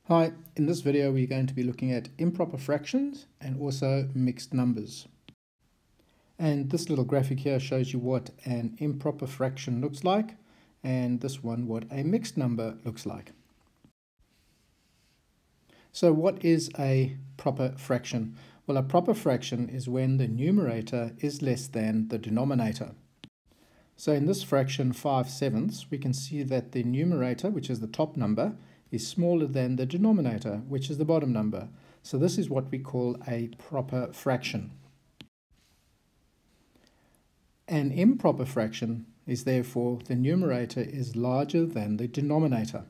Hi, in this video we're going to be looking at improper fractions and also mixed numbers. And this little graphic here shows you what an improper fraction looks like, and this one what a mixed number looks like. So what is a proper fraction? Well, a proper fraction is when the numerator is less than the denominator. So in this fraction 5/7, we can see that the numerator, which is the top number, is smaller than the denominator, which is the bottom number. So this is what we call a proper fraction. An improper fraction is therefore the numerator is larger than the denominator.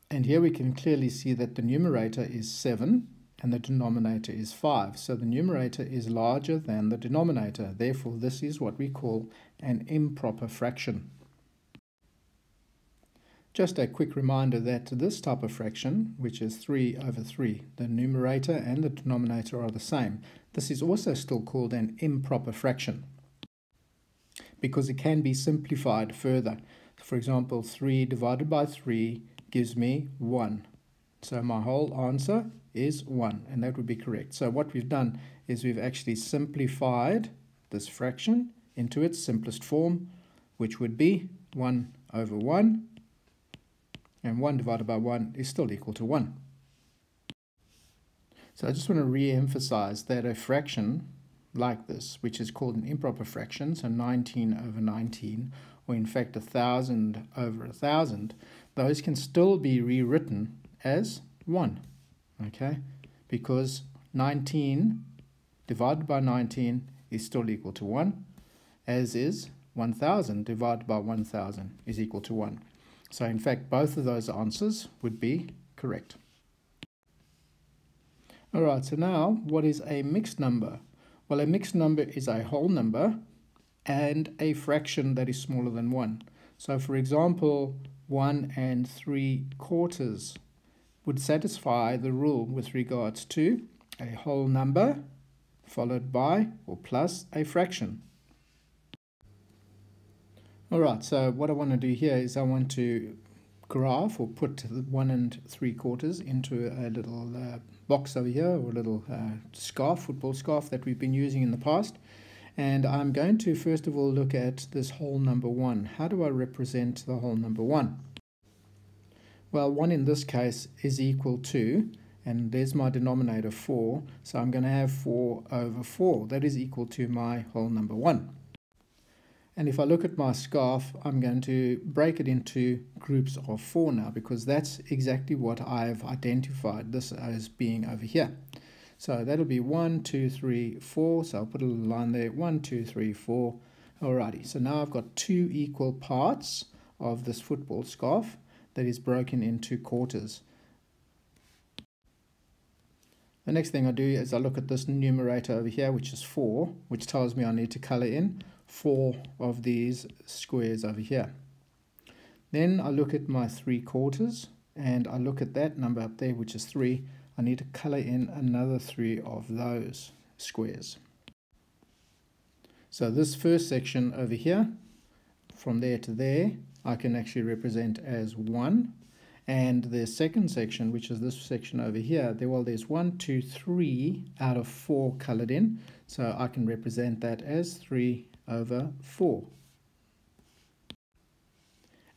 And here we can clearly see that the numerator is 7 and the denominator is 5. So the numerator is larger than the denominator. Therefore, this is what we call an improper fraction. Just a quick reminder that this type of fraction, which is 3/3, the numerator and the denominator are the same. This is also still called an improper fraction because it can be simplified further. For example, 3 divided by 3 gives me 1. So my whole answer is 1, and that would be correct. So what we've done is we've actually simplified this fraction into its simplest form, which would be 1/1. And 1 divided by 1 is still equal to 1. So I just want to re-emphasize that a fraction like this, which is called an improper fraction, so 19/19, or in fact 1,000/1,000, those can still be rewritten as 1, okay? Because 19 divided by 19 is still equal to 1, as is 1,000 divided by 1,000 is equal to 1. So in fact, both of those answers would be correct. Alright, so now what is a mixed number? Well, a mixed number is a whole number and a fraction that is smaller than 1. So for example, 1 3/4 would satisfy the rule with regards to a whole number followed by or plus a fraction. Alright, so what I want to do here is I want to graph or put 1 3/4 into a little box over here, or a little scarf, football scarf that we've been using in the past. And I'm going to first of all look at this whole number 1. How do I represent the whole number 1? Well, 1 in this case is equal to, and there's my denominator 4, so I'm going to have 4/4. That is equal to my whole number 1. And if I look at my scarf, I'm going to break it into groups of 4 now, because that's exactly what I've identified this as being over here. So that'll be 1, 2, 3, 4. So I'll put a little line there, 1, 2, 3, 4. Alrighty, so now I've got 2 equal parts of this football scarf that is broken into quarters. The next thing I do is I look at this numerator over here, which is 4, which tells me I need to color in 4 of these squares over here. Then I look at my 3/4 and I look at that number up there, which is 3. I need to color in another 3 of those squares. So this first section over here, from there to there, I can actually represent as 1. And the second section, which is this section over here, there's 1, 2, 3 out of 4 colored in. So I can represent that as 3/4.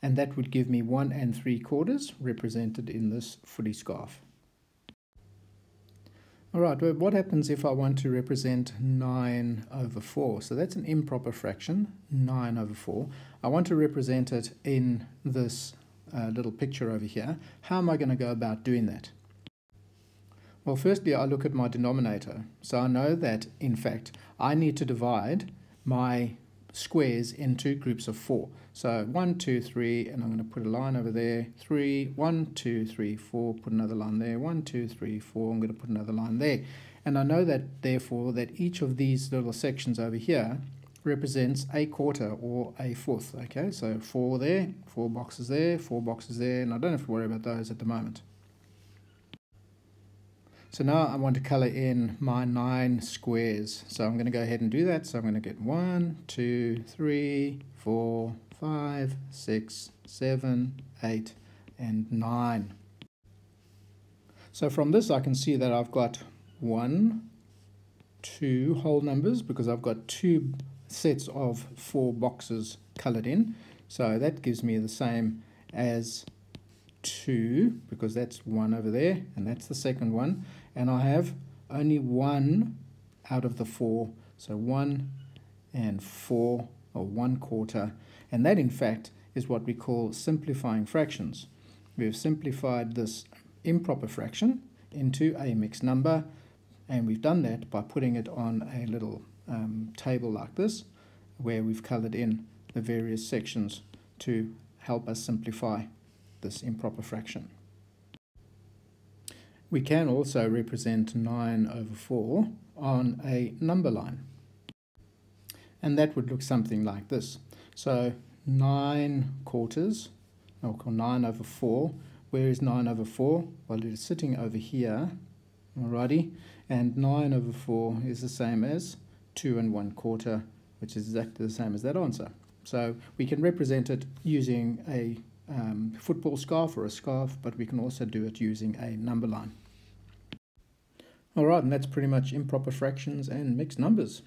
And that would give me 1 3/4 represented in this footy scarf. Alright, well, what happens if I want to represent 9/4? So that's an improper fraction, 9/4. I want to represent it in this little picture over here. How am I going to go about doing that? Well, firstly, I look at my denominator. So I know that, in fact, I need to divide my squares into groups of 4. So 1, 2, 3, and I'm going to put a line over there. 3, 1, 2, 3, 4, put another line there. 1, 2, 3, 4, I'm going to put another line there. And I know that, therefore, that each of these little sections over here represents a quarter or a fourth. Okay, so 4 there, 4 boxes there, 4 boxes there, and I don't have to worry about those at the moment. So now I want to color in my 9 squares. So I'm going to go ahead and do that. So I'm going to get 1, 2, 3, 4, 5, 6, 7, 8, and 9. So from this I can see that I've got 1, 2 whole numbers because I've got 2 sets of 4 boxes coloured in. So that gives me the same as 2 because that's 1 over there and that's the second one. And I have only 1 out of the 4. So 1 and 4, or 1/4. And that in fact is what we call simplifying fractions. We have simplified this improper fraction into a mixed number, and we've done that by putting it on a little table like this, where we've coloured in the various sections to help us simplify this improper fraction. We can also represent 9/4 on a number line, and that would look something like this. So 9/4, or 9/4. Where is 9/4? Well, it is sitting over here, alrighty, and 9/4 is the same as 2 1/4, which is exactly the same as that answer. So we can represent it using a football scarf or a scarf, but we can also do it using a number line. Alright, and that's pretty much improper fractions and mixed numbers.